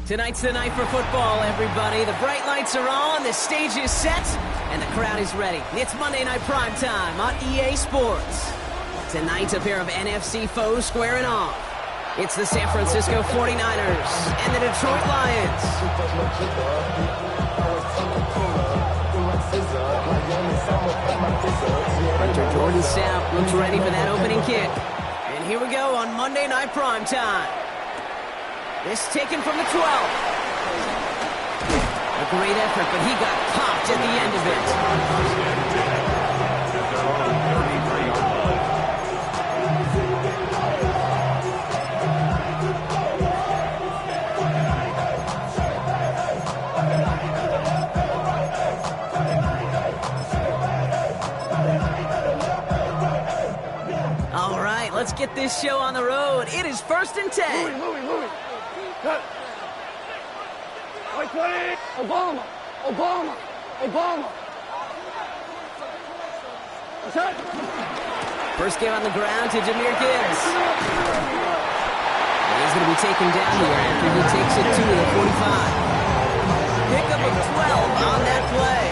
Tonight's the night for football, everybody. The bright lights are on, the stage is set, and the crowd is ready. It's Monday Night Prime Time on EA Sports. Tonight, a pair of NFC foes squaring off. It's the San Francisco 49ers and the Detroit Lions. Hunter Jordan Sapp looks ready for that opening kick. And here we go on Monday Night Prime Time. This taken from the 12. A great effort, but he got popped at the end of it. All right, let's get this show on the road. It is 1st and 10. Movie. Cut. Right 20. Obama. Set. First game on the ground to Jahmyr Gibbs. He's going to be taken down here after he takes it to the 45. Pickup of 12 on that play.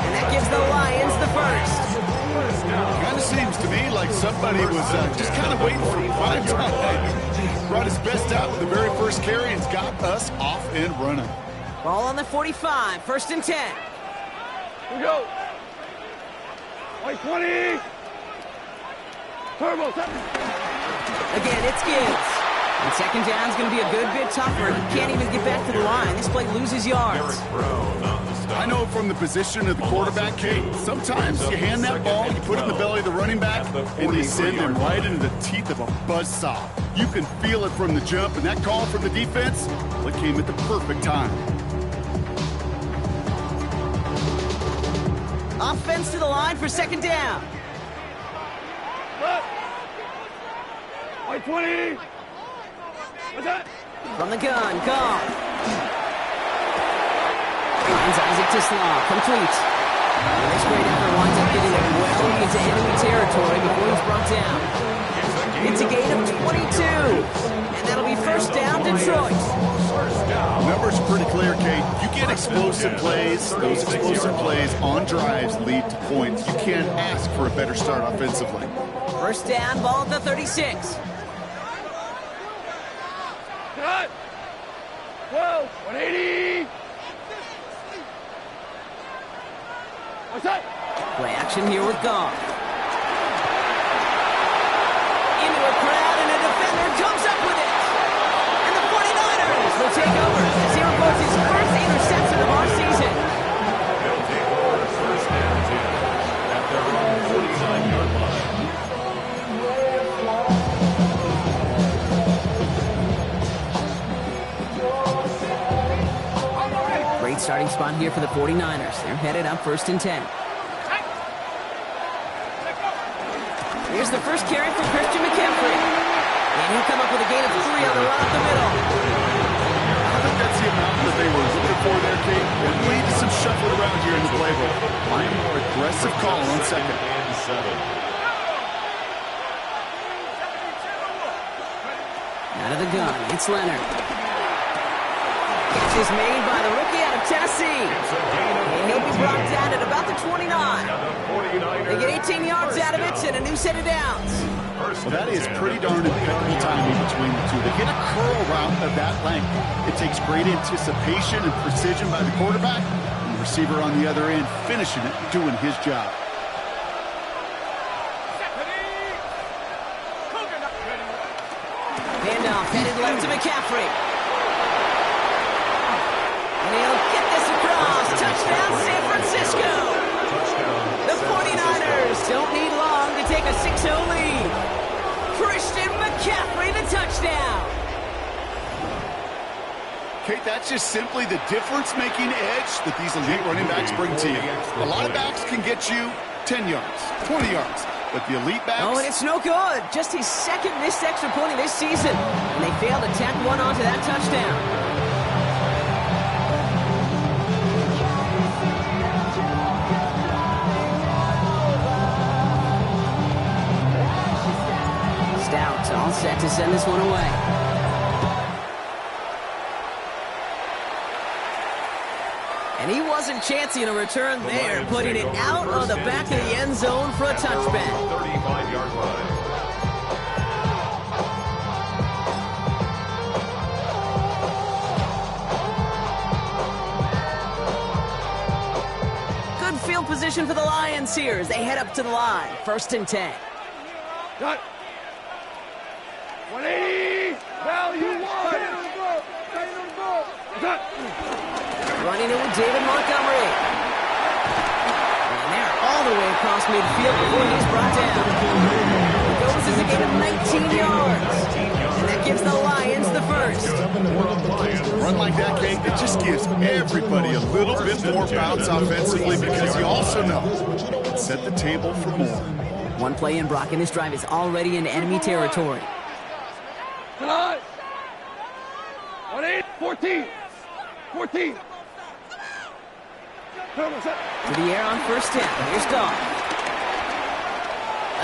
And that gives the Lions the first. Kind of seems to me like somebody was just kind of waiting for prime time. Brought his best out with the very first carry and's got us off and running. Ball on the 45, 1st and 10. Here we go. Right 20. Turbo. Set. Again, it's Gibbs. And second down's going to be a good bit tougher. He can't even get back to the line. This play loses yards. I know from the position of the quarterback, Kate, sometimes you hand that ball, you put it in the belly of the running back, and you send them right into the teeth of a buzzsaw. You can feel it from the jump, and that call from the defense, well, it came at the perfect time. Offense to the line for second down. Right 20. What's that? From the gun, Gotw. Finds Isaac to Slaw, complete. This great effort winds up getting him well into enemy territory before he's brought down. It's a gain of 22, and that'll be first down, Detroit. The numbers are pretty clear, Kate. You get explosive plays. Those explosive plays on drives lead to points. You can't ask for a better start offensively. First down, ball at the 36. Cut. 12, 180. What's that? Play action here with Gotw. Into a crowd, and a defender comes up with it. And the 49ers will take over as he reports his first interception of our season. They'll take over first and 10 at their own 49-yard line. Great starting spot here for the 49ers. They're headed up first and 10. Here's the first carry for Christian McCaffrey. And he'll come up with a gain of 3 on the run up the middle. I think that's the amount that they were looking for there, Kate. It lead to some shuffling around here in the playbook. Find a more aggressive call on second. And 7. Out of the gun, it's Leonard. Catch is made by the rookie out of Tennessee. And he'll be brought down at about the 29. They get 18 yards out of it and a new set of downs. Well, that is pretty darn impeccable timing between the two. They get a curl route of that length. It takes great anticipation and precision by the quarterback, and the receiver on the other end finishing it, doing his job. Handoff headed left to McCaffrey. And he'll get this across. Touchdown, San Francisco. The 49ers don't need long to take a 6-0 lead. Christian McCaffrey, the touchdown. Kate, that's just simply the difference-making edge that these elite running backs bring to you. A lot of backs can get you 10 yards, 20 yards, but the elite backs... Oh, and it's no good. Just his second missed extra point of this season. And they failed to tack one onto that touchdown. All set to send this one away. And he wasn't chancing a return there, putting it out on the back of the end zone for a touchback. 35-yard line. Good field position for the Lions here as they head up to the line. First and 10. Cut. 180. Value 1. Cut. Running it with David Montgomery. And they're all the way across midfield before he's brought down. It goes as a gain of 19 yards. And that gives the Lions the first. Run like that, Kate, it just gives everybody a little bit more bounce offensively because you also know it set the table for more. One play in, Brock, and this drive is already in enemy territory. Tonight. 180. 14. 14. To the air on first down. Here's Gotw.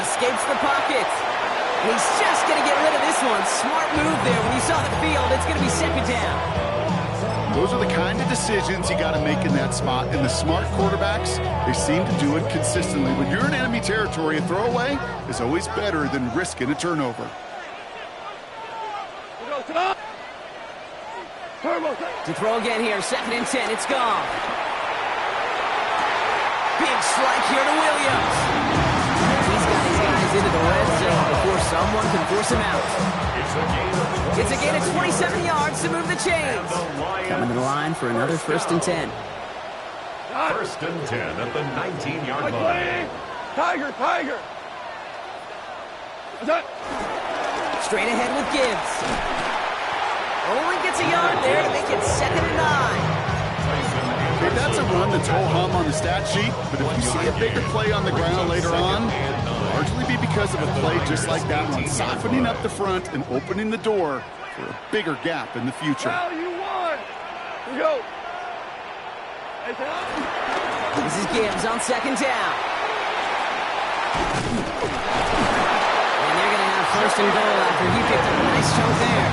Escapes the pocket. And he's just going to get rid of this one. Smart move there. When you saw the field, it's going to be second down. Those are the kind of decisions you got to make in that spot. And the smart quarterbacks, they seem to do it consistently. When you're in enemy territory, a throwaway is always better than risking a turnover. To throw again here, second and 10. It's Gotw. Big strike here to Williams. He's got his guys into the red zone before someone can force him out. It's a gain of 27 yards to move the chains. Coming to the line for another first and 10. First and 10 at the 19-yard line. Tiger, Tiger. Straight ahead with Gibbs. Only gets a yard there to make it second and 9. Okay, that's a run that's ho-hum on the stat sheet, but if you see a bigger play on the ground later on, it'll largely be because of a play just like that one, softening up the front and opening the door for a bigger gap in the future. Value 1. Here we go. This is Gibbs on second down. And they're going to have first and goal after he picked up a nice chunk there.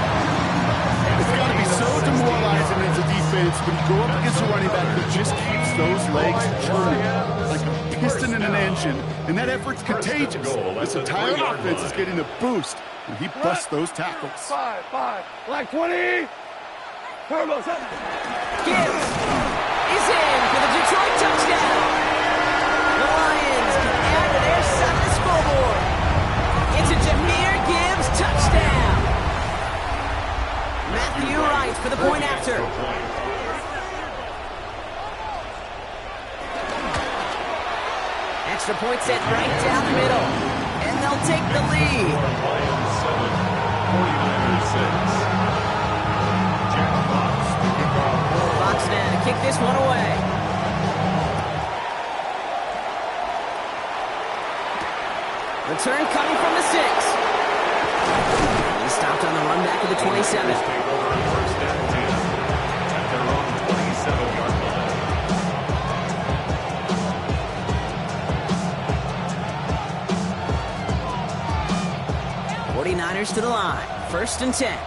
It's got to be so demoralizing as a defense when you go up against a running back who just keeps those legs churning like a piston in an engine, and that effort's contagious. This entire offense is getting a boost when he busts those tackles. 5, like 20. Turbo, set. Gibbs is in for the Detroit touchdown. The Lions can add to their side of the scoreboard. It's a Jahmyr Gibbs touchdown. Matthew Wright for the point after. Extra point set right down the middle. And they'll take the lead. Lions 7, 49ers 6. Jack Fox, the kickoff. Fox now to kick this one away. Return coming from the 6. He stopped on the run back of the 27. Take over on first and 10 at their own 27-yard line. 49ers to the line. First and 10.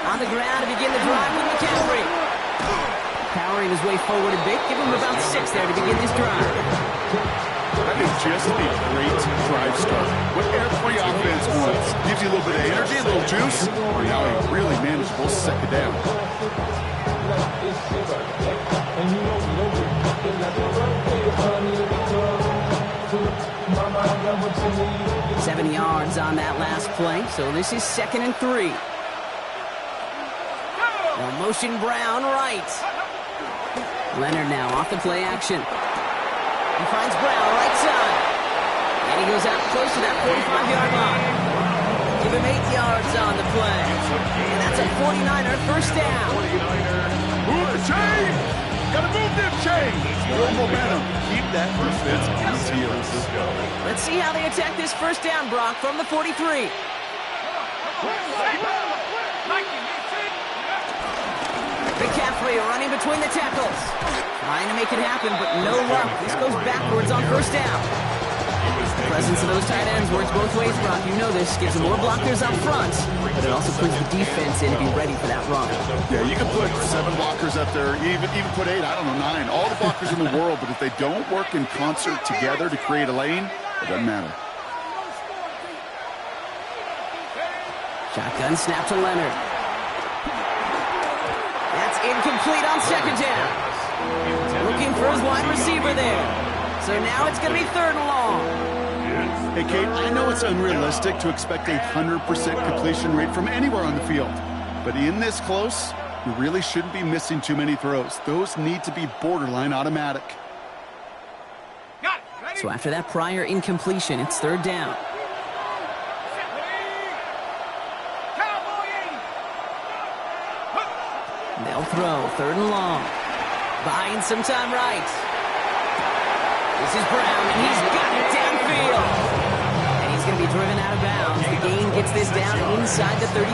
On the ground to begin the drive with McCaffrey. Powering his way forward a bit. Give him about 6 there to begin this drive. That is just a great drive start. What every offense wants. Gives you a little bit of energy, a little juice. Now a really manageable second down. 7 yards on that last play, so this is 2nd and 3. Now motion Brown right. Leonard now off the play action. He finds Brown right side. And he goes out close to that 45-yard line. Give him 8 yards on the play. And that's a 49er first down. 49er. Move the chain! Gotta move them chains! More momentum. Keep that defense on its heels. Let's see how they attack this first down, Brock, from the 43. McCaffrey running between the tackles. Trying to make it happen, but no luck. This goes backwards on first down. The presence of those tight ends works both ways, Brock. You know this. Gives them more blockers up front, but it also puts the defense in to be ready for that run. Yeah, you can put 7 blockers up there, even put 8, I don't know, 9. All the blockers in the world, but if they don't work in concert together to create a lane, it doesn't matter. Shotgun snap to Leonard. That's incomplete on second down. Looking for his wide receiver there. So now it's going to be 3rd and long. Hey, Kate, I know it's unrealistic to expect a 100% completion rate from anywhere on the field. But in this close, you really shouldn't be missing too many throws. Those need to be borderline automatic. So after that prior incompletion, it's 3rd down. They'll throw 3rd and long. Buying some time right. This is Brown, and he's got it downfield. And he's going to be driven out of bounds. The gain gets this down inside the 35.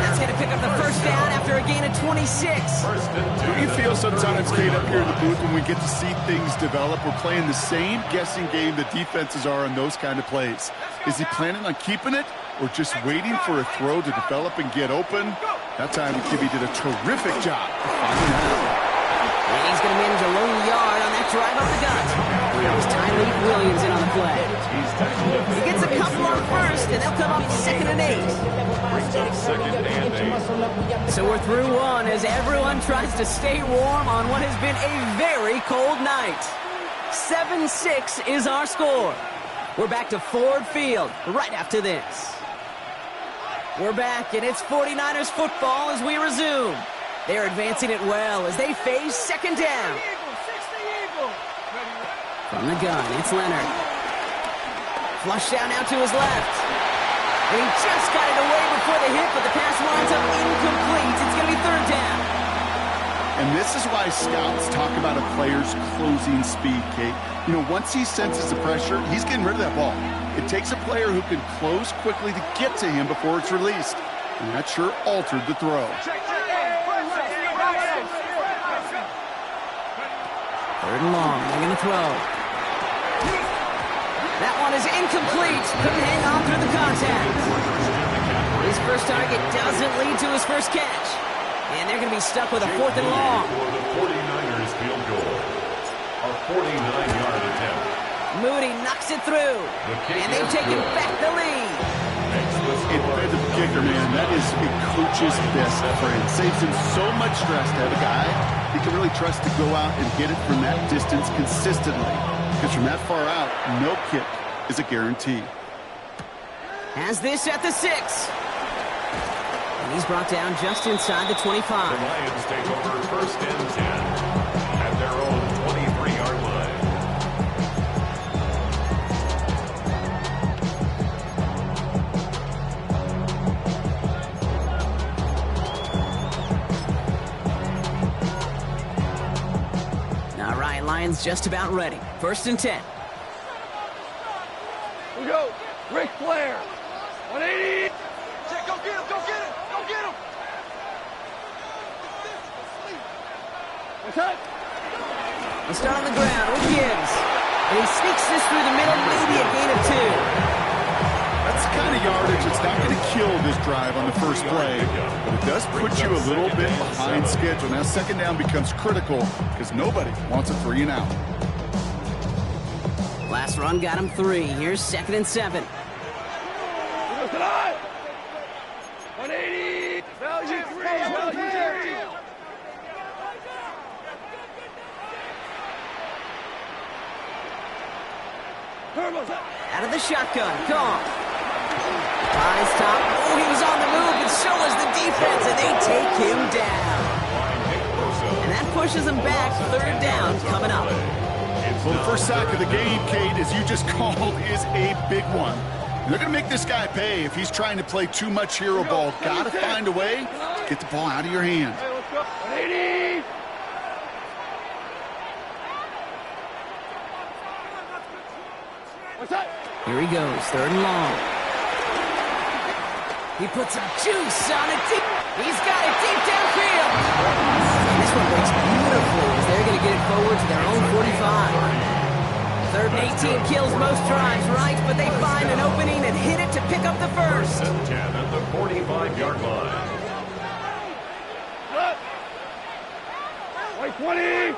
That's going to pick up the first down after a gain of 26. Don't you feel sometimes, Kate, up here in the booth when we get to see things develop? We're playing the same guessing game that defenses are on those kind of plays. Is he planning on keeping it or just waiting for a throw to develop and get open? That time, Kibbe did a terrific job of finding that out. And he's going to manage a lone yard on that drive up the gut. That was Tyreek Williams in on the play. He gets a couple on first, and they'll come up 2nd and 8. Brings up 2nd and 8. So we're through one as everyone tries to stay warm on what has been a very cold night. 7-6 is our score. We're back to Ford Field right after this. We're back, and it's 49ers football as we resume. They're advancing it well as they face 2nd down. From the gun, it's Leonard. Flush down now to his left. And he just got it away before the hit, but the pass winds up incomplete. It's going to be 3rd down. And this is why scouts talk about a player's closing speed, Kate. You know, once he senses the pressure, he's getting rid of that ball. It takes a player who can close quickly to get to him before it's released. And that sure altered the throw. Third and long. They're going to throw. That one is incomplete. Couldn't hang on through the contact. His first target doesn't lead to his first catch. And they're going to be stuck with a 4th and long. For the 49ers field goal. A 49-yard attempt. Moody knocks it through. And they've taken back the lead. Defensive kicker, man, that is a coach's best friend. Saves him so much stress to have a guy he can really trust to go out and get it from that distance consistently. Because from that far out, no kick is a guarantee. Has this at the 6. And he's brought down just inside the 25. The Lions take over 1st and 10 at their own 23-yard line. All right, Lions just about ready. 1st and 10. We go. Ric Flair. 180. Go get him. Go get him. Go get him. What's that? They start on the ground with Gibbs. And he sneaks this through the middle, maybe a gain of 2. That's the kind of yardage that's not going to kill this drive on the first play, but it does put you a little bit behind schedule. Now 2nd down becomes critical because nobody wants a 3 and out. Last run got him 3. Here's 2nd and 7. 180. Value 3. Value 3. Out of the shotgun. Gone. Eyes top. Oh, he was on the move, and so was the defense, and they take him down. And that pushes him back. 3rd down coming up. Well, the first sack of the game, Kate, as you just called, is a big one. And they're going to make this guy pay if he's trying to play too much hero ball. Got to find a way to get the ball out of your hand. Hey, let's go. 180. What's that? Here he goes. 3rd and long. He puts some juice on it. He's got it deep downfield. And this one breaks beautifully as they're going to get it forward to their own 45. 3rd and 18 kills most drives, right? But they find an opening and hit it to pick up the first. 1st and 10 at the 45-yard line. White 20.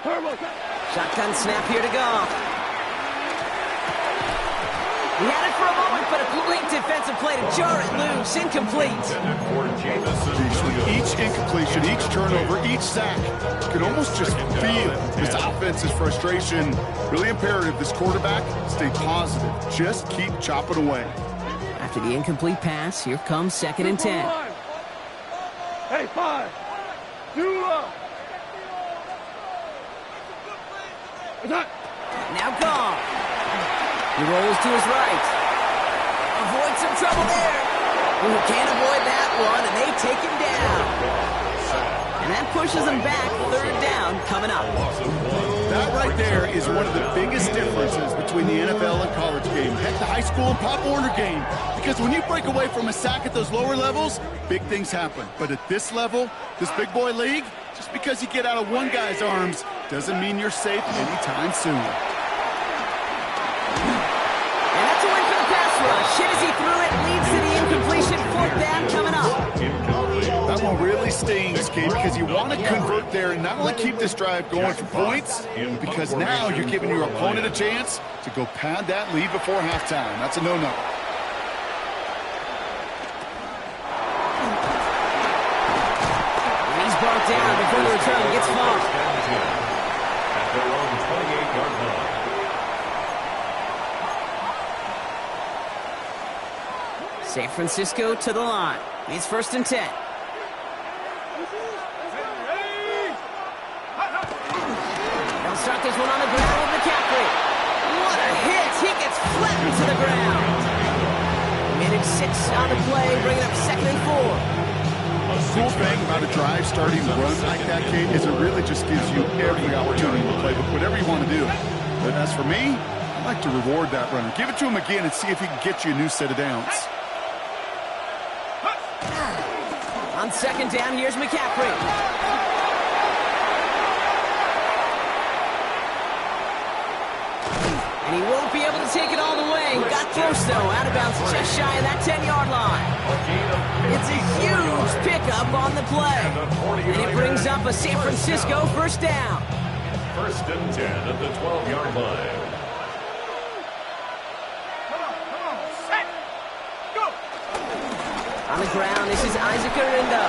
Turbo. Shotgun snap here to go. He had it for a moment, but a great defensive play to jar it loose. Incomplete. Each incompletion, each turnover, each sack, you can almost just feel this offense's frustration. Really imperative this quarterback stay positive. Just keep chopping away. After the incomplete pass, here comes 2nd and 10. Hey, 5. 2 up. Now gone. He rolls to his right. Avoid some trouble there. Ooh, can't avoid that one, and they take him down. And that pushes him back. 3rd down coming up. That right there is one of the biggest differences between the NFL and college game. Heck, the high school and Pop Warner game. Because when you break away from a sack at those lower levels, big things happen. But at this level, this big boy league, just because you get out of one guy's arms doesn't mean you're safe anytime soon. And that's a win for the pass rush. Hit as he threw it, leads to the incompletion. 4th down coming up. That one really stings, Kate, because you want to convert there and not only keep this drive going for points, because now you're giving your opponent a chance to go pad that lead before halftime. That's a no-no. He's brought down before the return gets far. At their own 28-yard line. San Francisco to the line. It's 1st and 10. They'll start this one on the ground with McCaffrey. What a hit! He gets flattened to the ground. Minute 6 on the play, bringing up 2nd and 4. The cool thing about a drive starting to run like that, Kate, is it really just gives you every opportunity to play with whatever you want to do. But as for me, I'd like to reward that runner. Give it to him again and see if he can get you a new set of downs. On second down, here's McCaffrey. And he won't be able to take it all the way. Gotw, though, out of bounds just shy of that 10-yard line. It's a huge pickup on the play. And it brings up a San Francisco first down. First and 10 at the 12-yard line. On the ground, this is Isaac Arinda.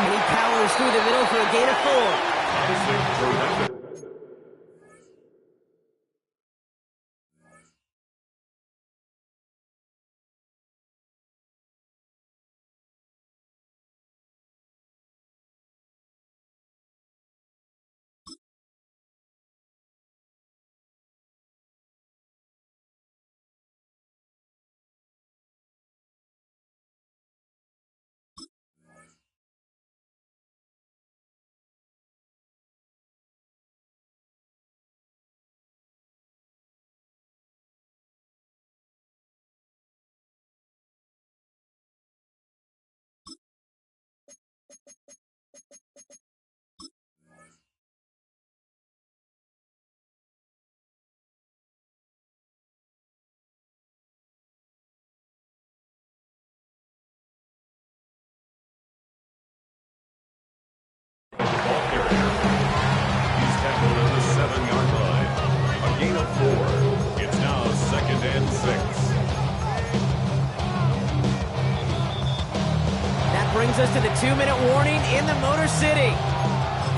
And he powers through the middle for a gain of 4. He's tackled at the 7-yard line. A gain of 4. It's now second and 6. That brings us to the 2-minute warning in the Motor City.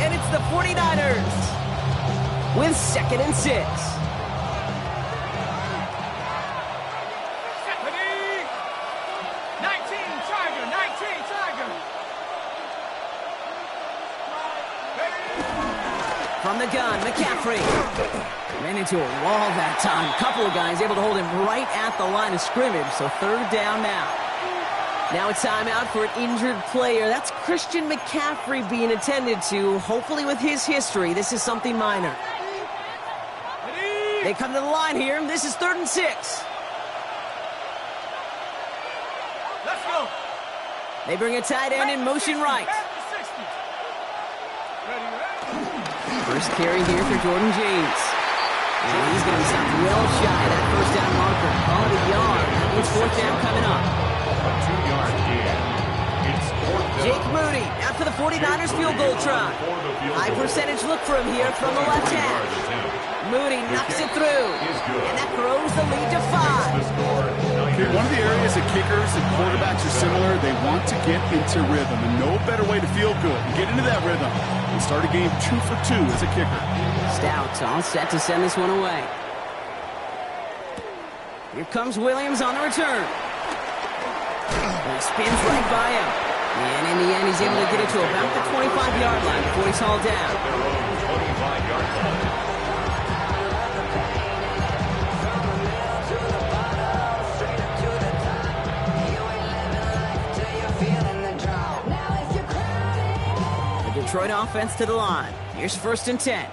And it's the 49ers with second and 6. From the gun, McCaffrey. Ran into a wall that time. Couple of guys able to hold him right at the line of scrimmage, so third down now. Now a timeout for an injured player. That's Christian McCaffrey being attended to. Hopefully with his history, this is something minor. They come to the line here. This is 3rd and 6. Let's go. They bring a tight end in motion right. First carry here for Jordan James. And he's going to be stopped well shy of that first down marker. Call it a yard. That means 4th down coming up. A 2-yard gain. It's 4th down. Jake Moody after the 49ers field goal try. High percentage look for him here from the left hash. Moody knocks it through. And that throws the lead to 5. Okay, one of the areas that kickers and quarterbacks are similar, they want to get into rhythm. And no better way to feel good and get into that rhythm. They start a game 2 for 2 as a kicker. Stout all set to send this one away. Here comes Williams on the return. And he spins right by him. And in the end, he's able to get it to about the 25-yard line before he's hauled down. 25-yard line. Detroit offense to the line. Here's 1st and 10.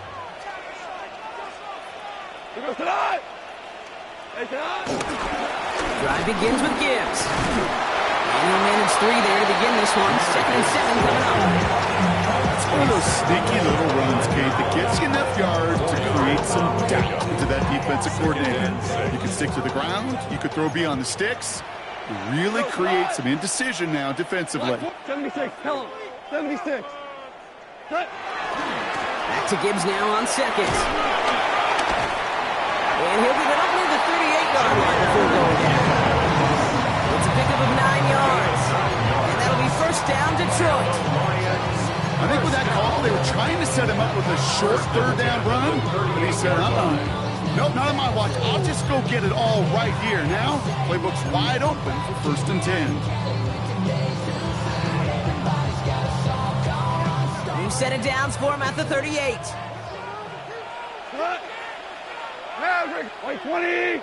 Drive begins with Gibbs. And he'll manage 3 there to begin this one. 2nd and 7 coming up. It's one of those sneaky little runs, Kate, that gets you enough yards to create some doubt into that defensive coordinator. You can stick to the ground. You could throw beyond the sticks. You really create some indecision now defensively. 76, tell him. 76. Back to Gibbs now on 2nd. And he'll get it up near the 38-yard line before going down. It's a pickup of 9 yards. And that'll be 1st down, Detroit. I think with that call, they were trying to set him up with a short 3rd down run. And he said, nope, not on my watch. I'll just go get it all right here. Now, playbook's wide open for 1st and 10. Set it downs for him at the 38. Maverick, 20.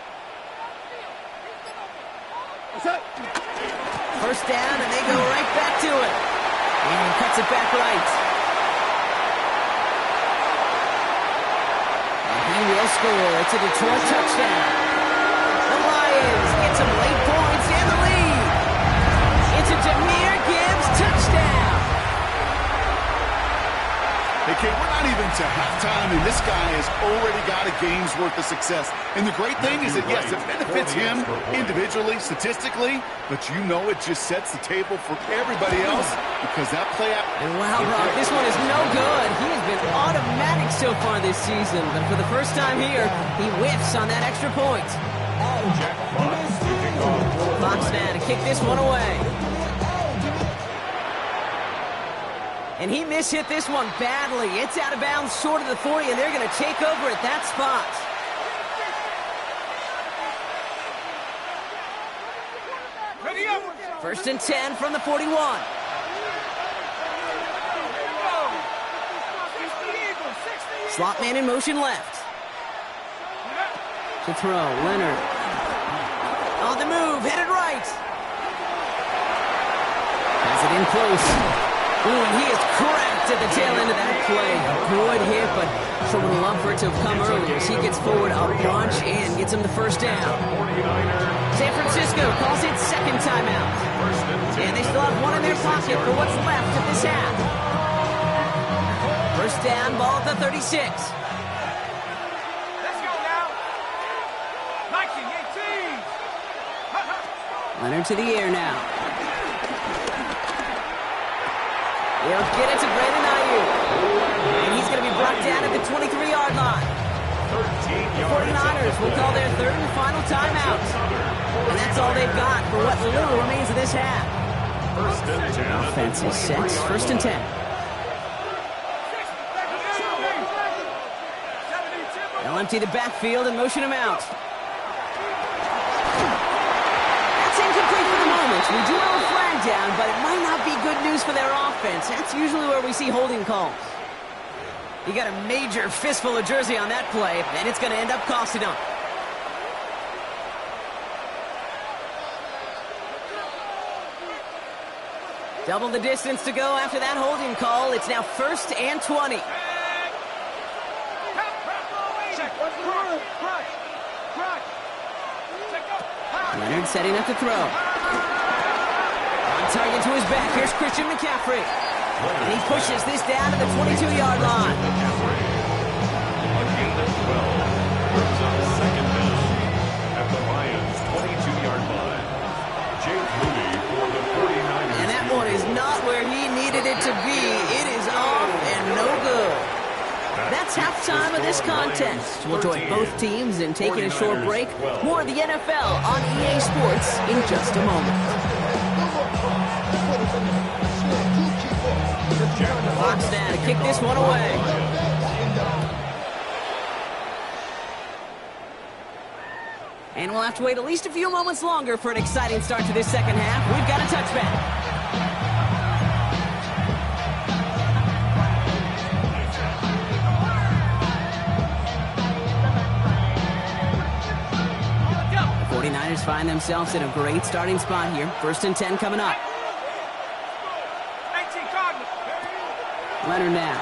First down, and they go right back to it. And cuts it back right. And he he will score. It's a Detroit touchdown. The Lions get some late points and the lead. It's a Jahmyr Gibbs touchdown. Hey, Kate, we're not even to halftime, and this guy has already got a game's worth of success. And the great thing is that, yes, it benefits him individually, statistically, but you know it just sets the table for everybody else because that play out. And wow, Brock, this one is no good. He has been automatic so far this season, but for the first time here, he whiffs on that extra point. Fox now to kick this one away. And he mishit this one badly. It's out of bounds short of the 40, and they're going to take over at that spot. First and 10 from the 41. Slot man in motion left. To throw, Leonard. On the move, headed right. Has it in close. Ooh, and he is cracked at the tail end of that play. A good hit, but sure would love for it to have come earlier as he gets forward a bunch and gets him the first down. San Francisco calls it second timeout. And they still have one in their pocket for what's left of this half. First down, ball at the 36. Let's go now. Nike 18. Leonard to the air now. He'll get it to Brandon Ayuk. And he's going to be brought down at the 23-yard line. The 49ers will call their third and final timeout. And that's all they've got for what little remains of this half. Offense is set. First and 10. They'll empty the backfield and motion him out. That's incomplete for the moment. We do have a flag down, but it might not be good news for their offense. That's usually where we see holding calls. You got a major fistful of jersey on that play, and it's going to end up costing them. Double the distance to go after that holding call. It's now first and 20. Leonard setting up to throw. On target to his back. Here's Christian McCaffrey. And he pushes this down to the 22-yard line. Second down at the Lions' 22-yard line. Jake Louis for the 49ers. And that one is not where he needed it to be. It is off and no good. That's halftime of this contest. We'll join both teams in taking a short break. More of the NFL on EA Sports in just a moment. Fox now to kick this one away. And we'll have to wait at least a few moments longer for an exciting start to this second half. We've got a touchback. The 49ers find themselves in a great starting spot here. First and 10 coming up. Leonard now.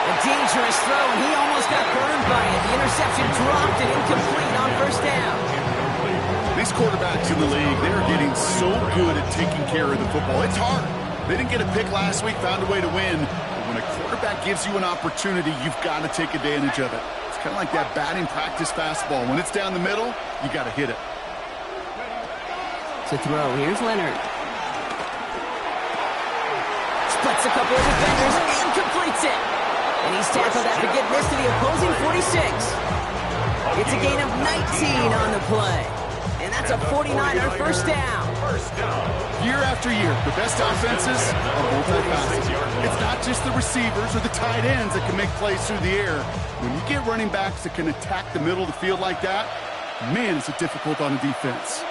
A dangerous throw, and he almost got burned by it. The interception dropped and incomplete on first down. These quarterbacks in the league, they're getting so good at taking care of the football. It's hard. They didn't get a pick last week, found a way to win. But when a quarterback gives you an opportunity, you've got to take advantage of it. It's kind of like that batting practice fastball. When it's down the middle, you got to hit it. To throw, here's Leonard. Splits a couple of defenders and completes it. And he's tackled after getting this to the opposing 46. It's a gain of 19 on the play. And that's a 49er first down. Year after year, the best offenses are multifaceted. It's not just the receivers or the tight ends that can make plays through the air. When you get running backs that can attack the middle of the field like that, man, is it difficult on a defense.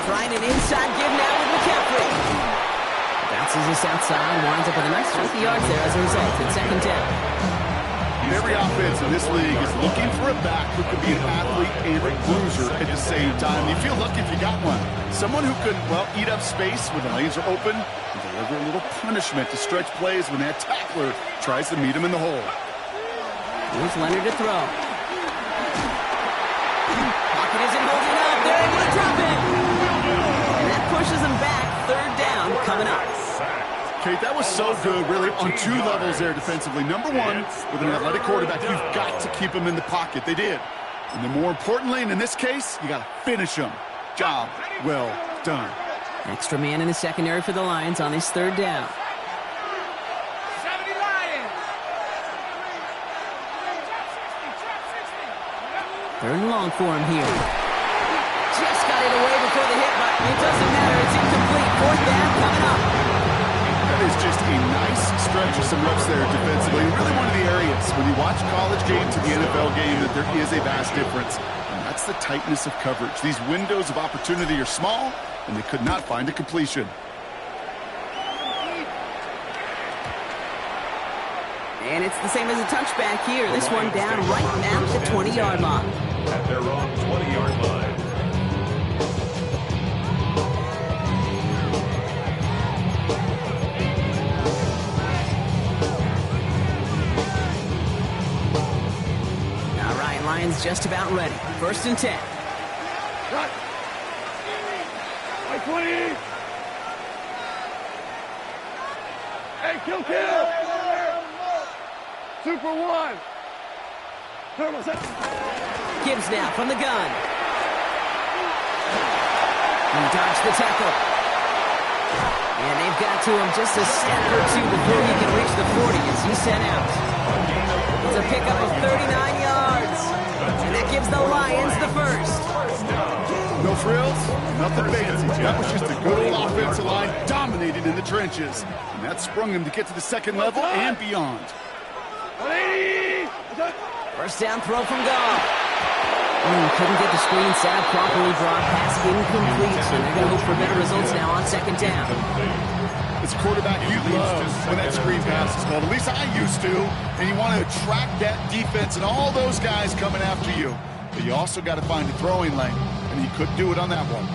Trying an inside give now with McCaffrey. Bounces this outside, winds up with a nice 20 yards there as a result. It's second down. Every offense in this league is looking for a back who can be an athlete and a bruiser at the same time. You feel lucky if you got one. Someone who can, well, eat up space when the lanes are open, with the deliver a little punishment to stretch plays when that tackler tries to meet him in the hole. Here's Leonard to throw. Pocket isn't holding up. They're able to drop it. And that pushes them back. Third down coming up. Kate, that was so good, really, on two levels there defensively. Number one, with an athletic quarterback, you've got to keep him in the pocket. They did. And then more importantly, and in this case, you got to finish him. Job well done. Extra man in the secondary for the Lions on this third down. 70 Lions. Third and long for him here. Just got it away before the hit, but it doesn't matter. It's incomplete. Fourth down coming up. That is just a nice stretch of some reps there defensively. Really one of the areas when you watch college game to the NFL game that there is a vast difference. And that's the tightness of coverage. These windows of opportunity are small, and they could not find a completion. And it's the same as a touchback here. This one down right at the 20-yard line. At their own 20-yard line. Lions just about ready. First and 10. Cut. By 20. Hey, kill. Super one. Turbo set. Gibbs now from the gun. He dodged the tackle. And they've got to him just a step or two before he can reach the 40 as he's sent out. It's a pickup of 39 yards. And that gives the Lions the first. No frills, nothing fancy. That was just a good old offensive line dominated in the trenches. And that sprung him to get to the second level and beyond. 180. First down throw from Gotw. Couldn't get the screen set up properly. Broad pass incomplete. So they're going to hope for better results now on second down. It's a quarterback you love when that screen pass is called. At least I used to. And you want to attract that defense and all those guys coming after you. But you also got to find a throwing lane. And he couldn't do it on that one.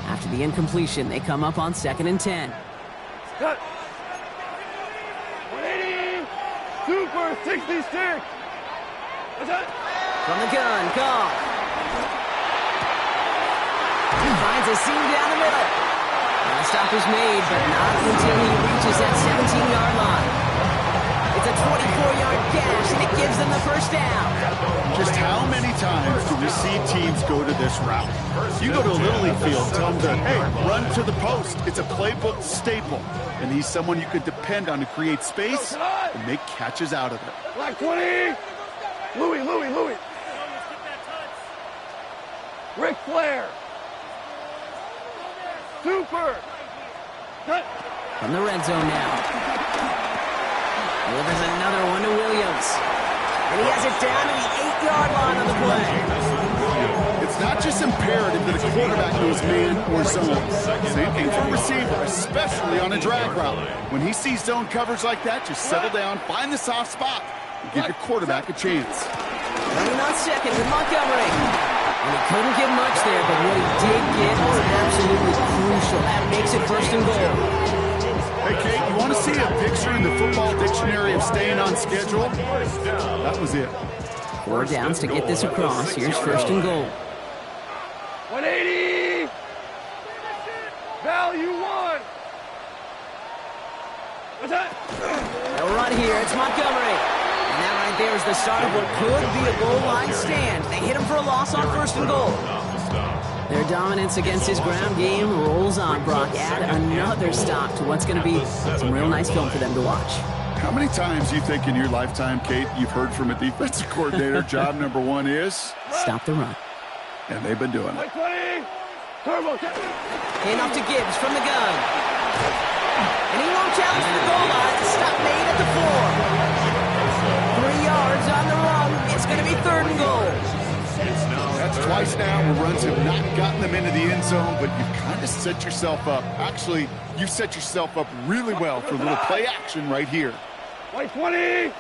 After the incompletion, they come up on second and 10. Cut. 180. Super 66. From the gun, Gotw. Finds a seam down the middle. And the stop is made, but not until he reaches that 17-yard line. It's a 24-yard gash, and it gives them the first down. Just how many times do we see teams go to this route? You go to a Little League field, tell them to, hey, run to the post. It's a playbook staple. And he's someone you could depend on to create space and make catches out of it. Black 20. Louis. Ric Flair. Super. Cut. From the red zone now. Delivers another one to Williams. And he has it down to the 8-yard line on the play. It's not just imperative that a quarterback knows man or zone. Same thing for a receiver, especially on a drag route. When he sees zone coverage like that, just settle down, find the soft spot, and give your quarterback a chance. Running on second with Montgomery. And he couldn't get much there, but what he did get was absolutely crucial. That makes it first and goal. Hey, Kate, you want to see a picture in the football dictionary of staying on schedule? That was it. 4 downs to get this across. Here's first and goal. 180. Value one. What's that? They'll run here. It's Montgomery. And that right there is the start of what could be a goal line stand. They hit him for a loss on first and goal. Their dominance against his ground game rolls on, Brock. Add another stop to what's going to be some real nice film for them to watch. How many times do you think in your lifetime, Kate, you've heard from a defensive coordinator, job number one is? Stop the run. And they've been doing it. 20. Turbo. Hand off to Gibbs from the gun. And he won't challenge the goal line. The stop made at the 4. 3 yards on the run. It's going to be third and goal. That's twice now where runs have not gotten them into the end zone, but you've kind of set yourself up. Actually, you've set yourself up really well for a little play action right here. White 20.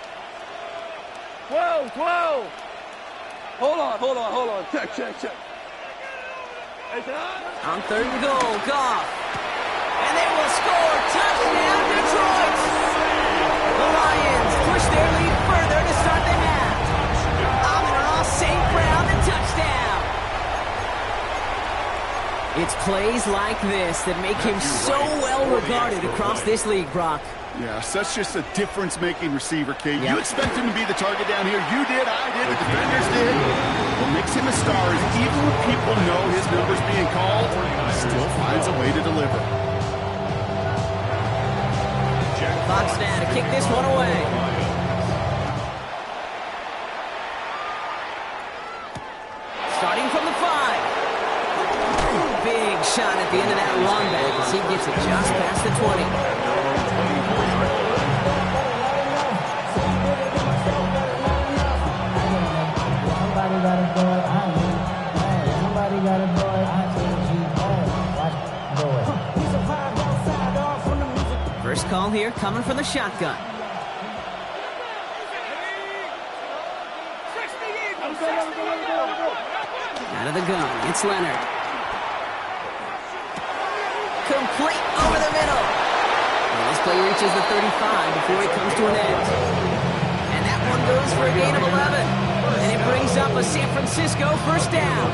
12. Hold on. Check. On third and goal, Gotw. And they will score. Touchdown, Detroit! The Lions push their lead further to start the half. Amon-Ra St. Brown, the touchdown. It's plays like this that make him so well regarded across this league, Brock. Yeah, such just a difference-making receiver, Kate. Yep. You expect him to be the target down here. You did, I did, the defenders did. What makes him a star is even when people know his number's being called, he still finds a way to deliver. Fox now to kick this one away. Starting from the 5. Big shot at the end of that run back as he gets it just past the 20. First call here coming from the shotgun. Out of the gun, it's Leonard. Complete over the middle. Well, this play reaches the 35 before it comes to an end. And that one goes for a gain of 11. And it brings up a San Francisco first down.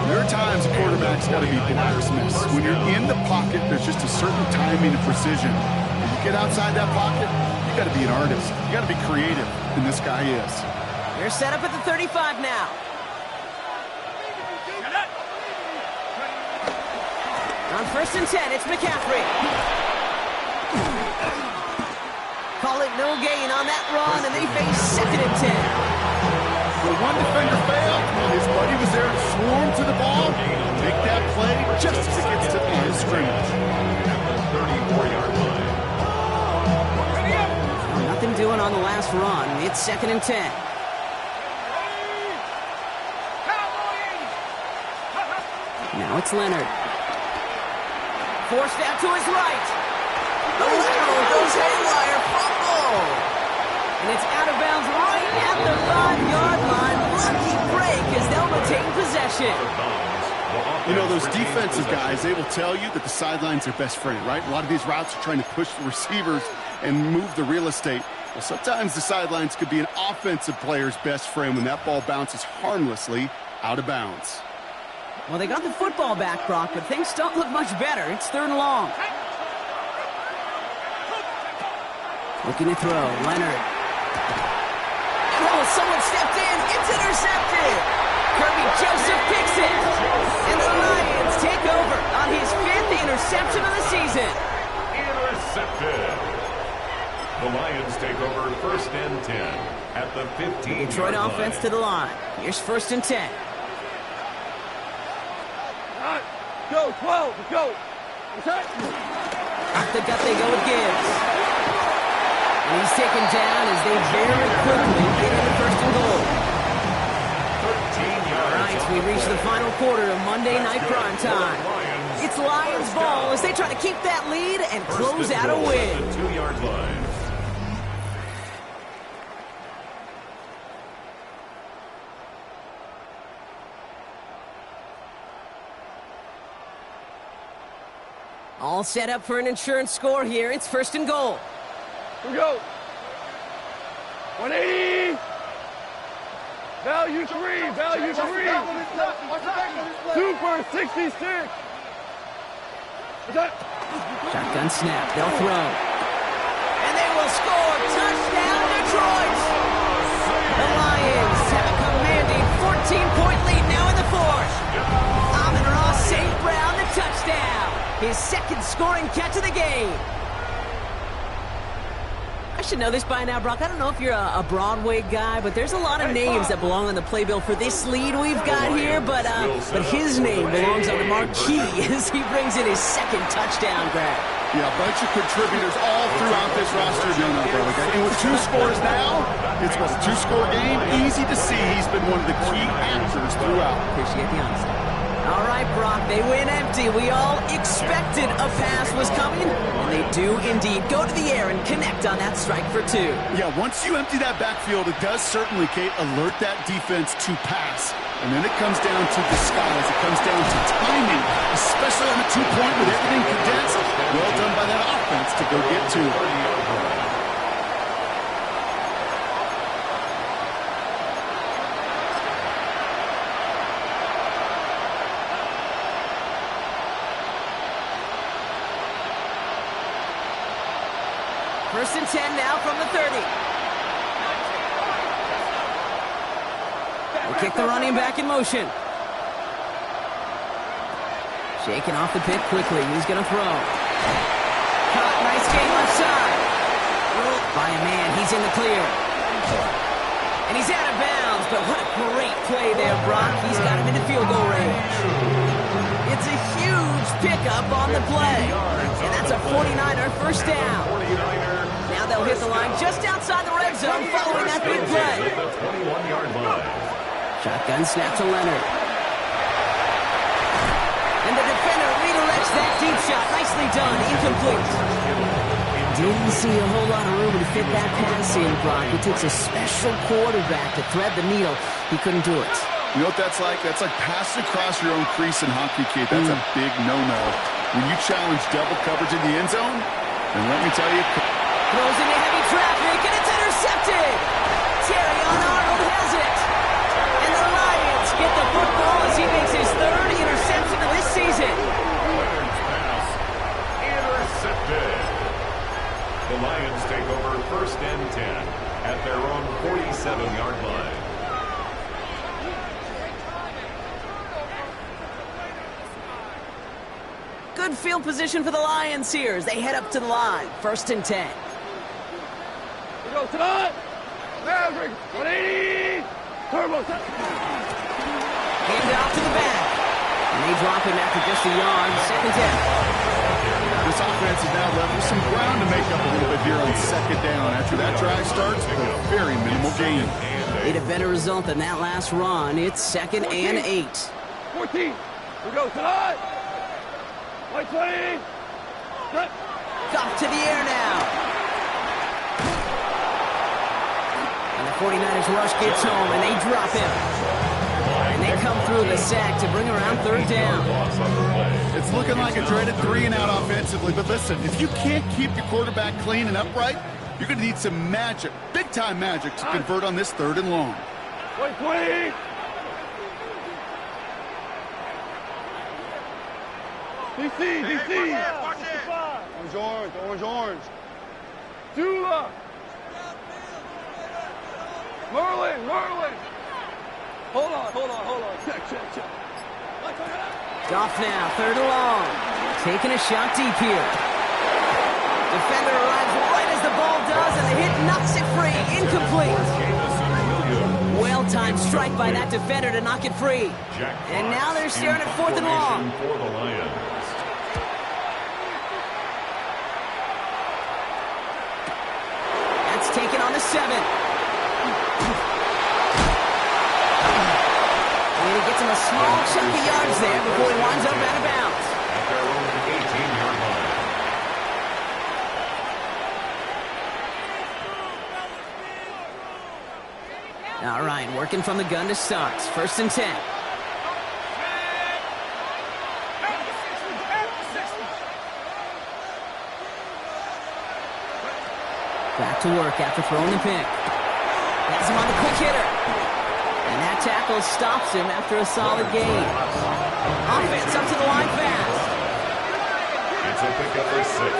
There are times a quarterback's got to be blacksmiths. When you're in the pocket, there's just a certain timing and precision. When you get outside that pocket, you got to be an artist. You got to be creative, and this guy is. They're set up at the 35 now. On 1st and 10, it's McCaffrey. Call it no gain on that run, and they face 2nd and 10. When one defender failed, his buddy was there to swarm to the ball, make that play just as it gets to the line of scrimmage. 34-yard line. Nothing doing on the last run. It's 2nd and 10. Now it's Leonard. Forced out to his right. The lateral goes haywire. Fumble. And it's out of bounds right at the 5-yard line. Lucky break as they'll retain possession. You know, those defensive guys, they will tell you that the sideline's their best friend, right? A lot of these routes are trying to push the receivers and move the real estate. Well, sometimes the sidelines could be an offensive player's best friend when that ball bounces harmlessly out of bounds. Well, they got the football back, Brock, but things don't look much better. It's 3rd and long. Looking to throw. Leonard. Oh, someone stepped in. It's intercepted. Kirby Joseph picks it. And the Lions take over on his 5th interception of the season. Intercepted. The Lions take over 1st and 10 at the 15. Detroit offense to the line. Here's 1st and 10. Go, 12, go. Off the gut they go with Gibbs. And he's taken down as they very quickly get into 1st and goal. 13 yards. All right, we reach the final quarter of Monday Night Prime Time. It's Lions ball as they try to keep that lead and close out a win. 2-yard line. All set up for an insurance score here. It's 1st and goal. Here we go. 180. Value 3. Value 3. Super 66. Shotgun snap. They'll throw. And they will score. Touchdown, Detroit. The Lions have a commanding 14-point lead now in the 4th. Amon-Ra St. Brown, the touchdown. His 2nd scoring catch of the game. I should know this by now, Brock. I don't know if you're a Broadway guy, but there's a lot of names that belong on the playbill for this lead we've got here, but his name belongs on the marquee as he brings in his 2nd touchdown grab. Yeah, a bunch of contributors all throughout this roster. And with 2 scores now, it's a 2-score game. Easy to see he's been one of the key actors throughout. Appreciate the honesty. All right, Brock, they win empty. We all expected a pass was coming, and they do indeed go to the air and connect on that strike for 2. Yeah, once you empty that backfield, it does certainly, Kate, alert that defense to pass. And then it comes down to disguise. It comes down to timing, especially on the 2-point with everything condensed. Well done by that offense to go get 2. First and 10 now from the 30. They kick the running back in motion. Shaking off the pick quickly. He's going to throw. Caught, nice game left side. Ruled by a man. He's in the clear. And he's out of bounds, but what a great play there, Brock. He's got him into field goal range. It's a huge pickup on the play. And that's a 49er first down. Now they'll hit the line just outside the red zone following that big play. 21-yard line. Shotgun snap to Leonard. And the defender redirects that deep shot. Nicely done. Incomplete. Didn't see a whole lot of room to fit that pass in, Brock. It takes a special quarterback to thread the needle. He couldn't do it. You know what that's like? That's like passing across your own crease in hockey, Kate. That's a big no-no. When you challenge double coverage in the end zone, and let me tell you... Throws into heavy traffic, and it's intercepted! Terry on Arnold has it! And the Lions get the football as he makes his 3rd interception of this season. Leonard's pass intercepted. The Lions take over first and 10 at their own 47-yard line. Good field position for the Lions here as they head up to the line. First and 10. We go tonight. Maverick, 180. Turbo. Hand off to the back. And they drop him after just a yard. Second down. This offense is now left with some ground to make up a little bit here on second down. After that drive starts, a very minimal gain. Need a better result than that last run. It's 2nd and 8. 14. We go tonight. White 20. Set. Off to the air now. And the 49ers rush gets home, and they drop him. And they come through the sack to bring around 3rd down. It's looking like a dreaded 3-and-out offensively, but listen, if you can't keep your quarterback clean and upright, you're going to need some magic, big-time magic, to convert on this 3rd and long. White 20. DC. Orange. Tula. Merlin. Hold on. Check. Gotw now, 3rd and long. Taking a shot deep here. Defender arrives right as the ball does, and the hit knocks it free. Incomplete. Well-timed strike by that defender to knock it free. And now they're staring at 4th and long. For the Lions. That's taken on the 7. And he gets him a small chunk of yards there before he winds up out of bounds. At their own 18-yard line. All right, working from the gun to start. 1st and 10. Back to work after throwing the pick. Has him on the quick hitter. And that tackle stops him after a solid gain. Offense up to the line fast. It's a pickup for 6.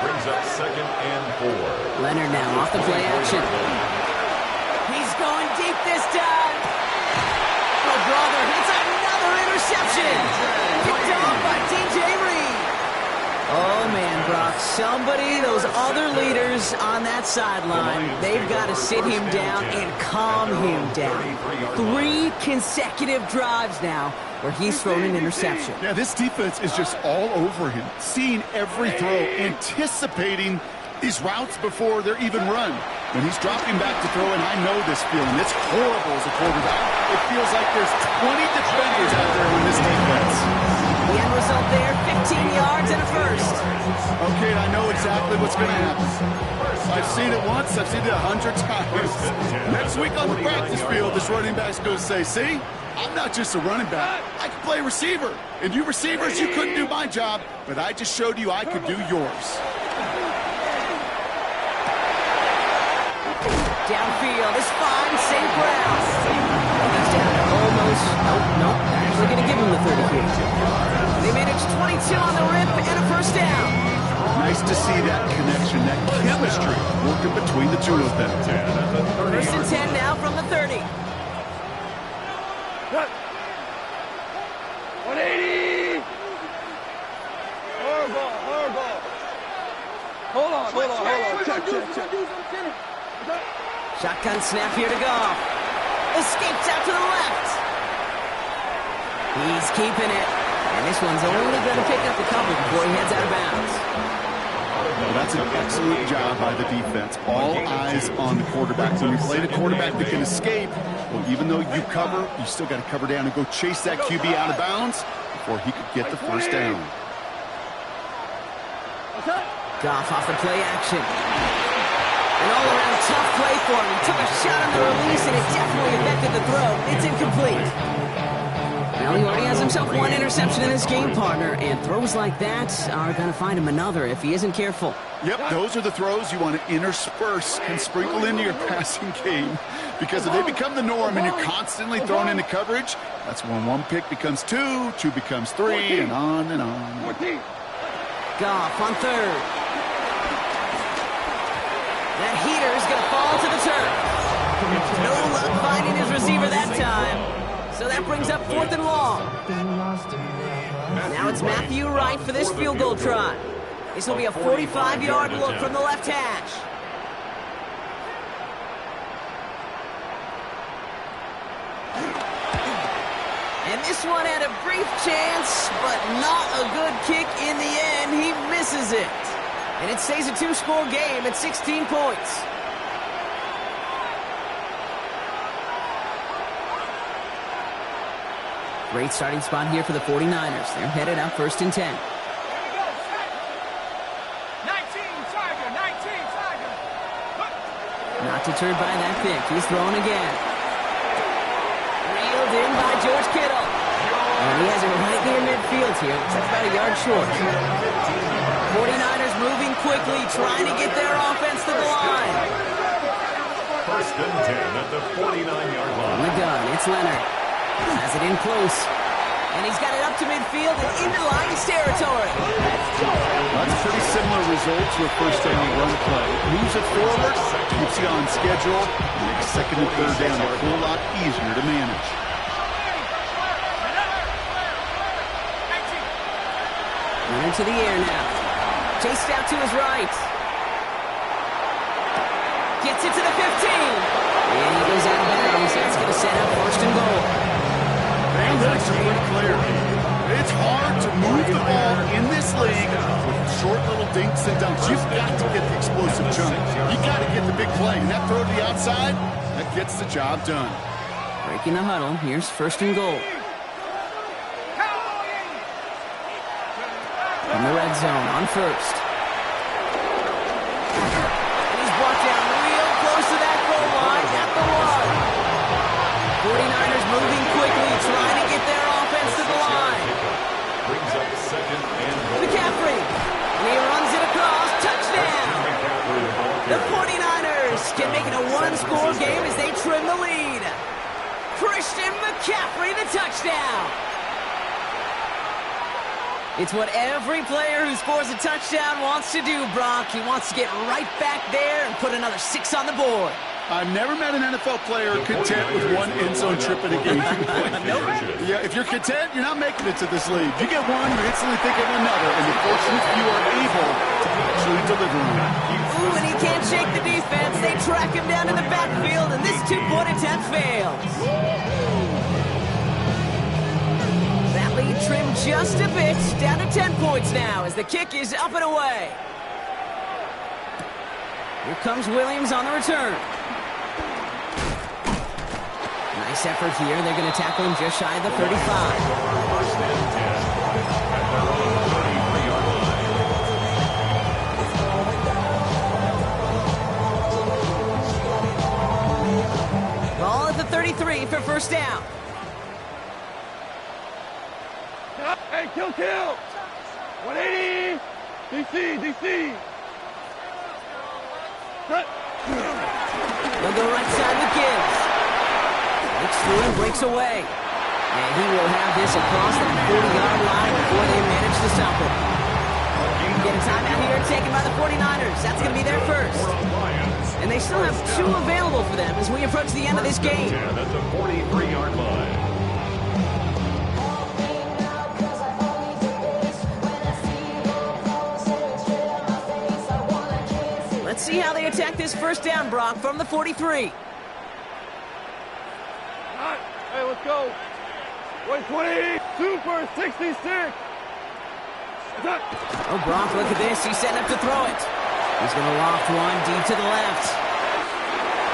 Brings up 2nd and 4. Leonard now off the play action. He's going deep this time. Oh, brother, it's another interception. Picked off by DJ Reed. Oh, man, Brock, those other leaders on that sideline, they've got to sit him down and calm him down. 3 consecutive drives now where he's thrown an interception. Yeah, this defense is just all over him, seeing every throw, anticipating these routes before they're even run. When he's dropping back to throw, and I know this feeling, it's horrible as a quarterback. It feels like there's 20 defenders out there in this defense. The end result there, 15 yards and a first. Okay, I know exactly what's going to happen. I've seen it once, I've seen it 100 times. Next week on the practice field, this running back's going to say, see, I'm not just a running back, I can play receiver. And you receivers, you couldn't do my job, but I just showed you I could do yours. Downfield is fine, safe ground. He's down to almost, nope, actually going to give him the 30 here. They managed 22 on the rip and a first down. Nice to see that connection, that chemistry working between the two of them. First and 10 now from the 30. 180! Hard ball. Hold on. Check. Shotgun snap here to Gotw. Escapes out to the left. He's keeping it. And this one's only going to pick up a couple before he heads out of bounds. Well, that's an excellent job by the defense. All eyes on the quarterback. When you play the quarterback that can escape, well, even though you cover, you still got to cover down and go chase that QB out of bounds before he could get the first down. Gotw off the play action. An all-around tough play for him. He took a shot on the release, and it definitely affected the throw. It's incomplete. Well, he already has himself one interception in this game, partner, and throws like that are going to find him another if he isn't careful. Yep, those are the throws you want to intersperse and sprinkle into your passing game, because if they become the norm and you're constantly thrown into coverage, that's when one pick becomes two becomes three, and on and on. Gotw on third. That heater is going to fall to the turf. No luck finding his receiver that time. So that brings up fourth and long. Now it's Matthew Wright for this field goal try. This will be a 45-yard look from the left hash. And this one had a brief chance, but not a good kick in the end. He misses it. And it stays a two-score game at 16 points. Great starting spot here for the 49ers. They're headed out first and 10. 19 Tiger. Not deterred by that pick. He's throwing again. Reeled in by George Kittle. And he has it right near midfield here. That's about a yard short. 49ers moving quickly, trying to get their offense to the line. First and 10 at the 49-yard line. On the gun, it's Leonard. Has it in close. And he's got it up to midfield and into Lions territory. That's a pretty similar result to a first down run play. Moves it forward, keeps you on schedule, makes second and third down a whole lot easier to manage. Running to the air now. Chased out to his right. Gets it to the 15. And he goes out of bounds. That's going to set up first and goal. That's pretty clear. It's hard to move the ball in this league with short little dinks and dunks. You've got to get the explosive jump. You got to get the big play. And that throw to the outside, that gets the job done. Breaking the huddle. Here's first and goal. In the red zone on first. And he's brought down real close to that goal line at the 1. 49ers moving quickly, trying to get their offense to the line. Brings up second and goal. McCaffrey. And he runs it across. Touchdown. The 49ers can make it a one-score game as they trim the lead. Christian McCaffrey, the touchdown. It's what every player who scores a touchdown wants to do, Brock. He wants to get right back there and put another 6 on the board. I've never met an NFL player content with one end zone trip in a game. Nope. Yeah, if you're content, you're not making it to this league. You get one, you're instantly thinking of another, and you're fortunate you are able to actually deliver on it. Ooh, and he can't shake the defense. They track him down to the backfield, and this two-point attempt fails. That lead trimmed just a bit, down to 10 points now as the kick is up and away. Here comes Williams on the return. Nice nice effort here. They're going to tackle him just shy of the 35. First and 10 at their own 33-yard line. Ball at the 33 for first down. Hey, kill! 180! DC! Cut! They'll go right side with Gibbs. Breaks through and breaks away. And he will have this across the 40-yard line before they manage to stop it. Get a timeout here taken by the 49ers. That's going to be their first. And they still have 2 available for them as we approach the end of this game. At the 43-yard line. Let's see how they attack this first down, Brock, from the 43. Hey, let's go. 120, Super 66. Oh, Brock, look at this. He's setting up to throw it. He's going to loft one deep to the left.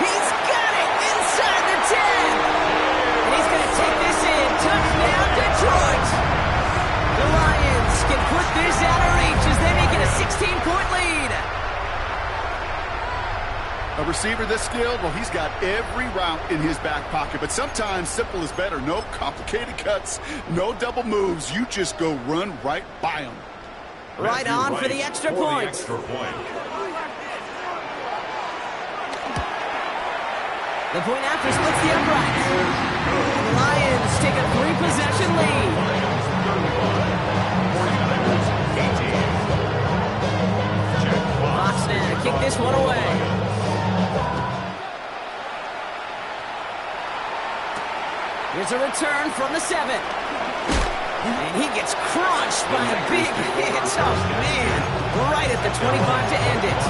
He's got it inside the 10. And he's going to take this in. Touchdown, Detroit. The Lions can put this out of reach as they make it a 16-point lead. A receiver this skilled, well, he's got every route in his back pocket. But sometimes simple is better. No complicated cuts, no double moves. You just go run right by them. Right on for the extra point. The point after splits the uprights. The Lions take a 3-possession lead. Foxman kick this one away. Here's a return from the 7. And he gets crunched by a big hit. Oh, man. Right at the 25 to end it.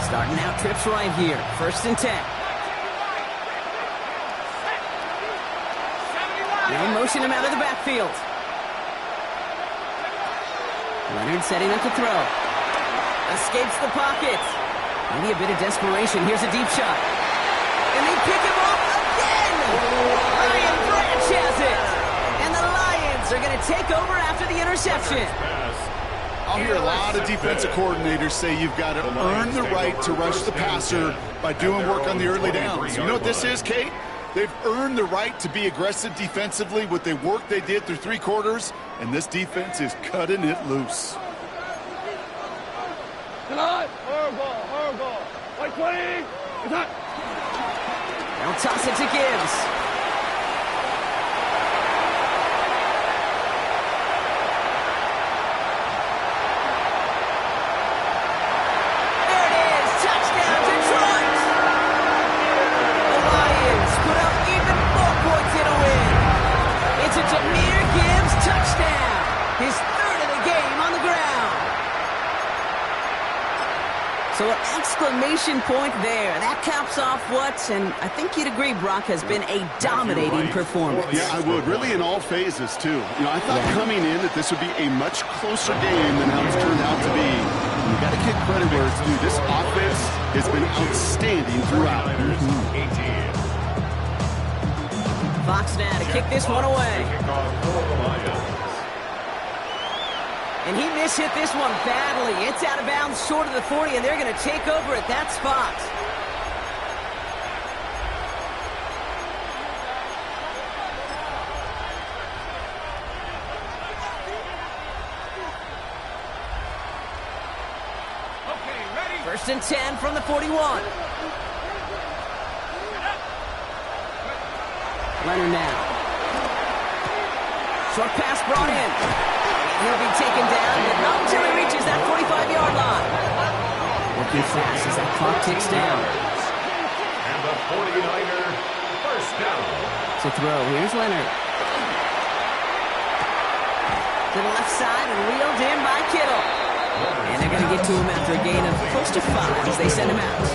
Starting out trips right here. First and 10. They'll motion him out of the backfield. Leonard setting up to throw. Escapes the pocket. Maybe a bit of desperation. Here's a deep shot. And they pick him off again. Ryan Branch has it. And the Lions are going to take over after the interception. I'll hear a lot of defensive coordinators say you've got to earn the right to rush the passer by doing work on the early downs. You know what this is, Kate? They've earned the right to be aggressive defensively with the work they did through 3 quarters, and this defense is cutting it loose. Horrible. 120. They'll toss it to Gibbs. There it is. Touchdown, Detroit. The Lions put up even more points in a win. It's a Jahmyr Gibbs touchdown. His 3rd of the game on the ground. So an exclamation point there. That caps off what, and I think you'd agree, Brock, has been a dominating performance. Yeah, I would. Really in all phases, too. You know, I thought coming in that this would be a much closer game than how it's turned out to be. You got to give credit where it's due. This offense has been outstanding throughout. Fox now to kick this one away. And he mishit this one badly. It's out of bounds short of the 40, and they're going to take over at that spot. Okay, ready? First and 10 from the 41. Leonard now. Short pass brought in. He'll be taken down, but not until he reaches that 45-yard line. Working fast as that clock ticks down. And the 49er first down. To throw, here's Leonard. To the left side and reeled in by Kittle. And they're going to get to him after a gain of close to 5 as they send him out.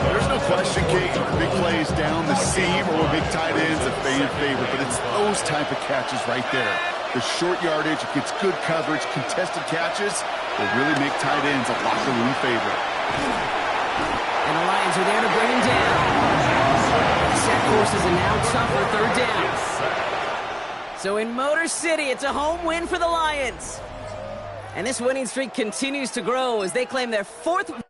There's no question, Kate, big plays down the seam or big tight ends a fan favorite, but it's those type of catches right there. The short yardage, it gets good coverage, contested catches will really make tight ends a locker room favorite. And the Lions are there to bring him down. The set forces a now tougher 3rd down. So in Motor City, it's a home win for the Lions. And this winning streak continues to grow as they claim their 4th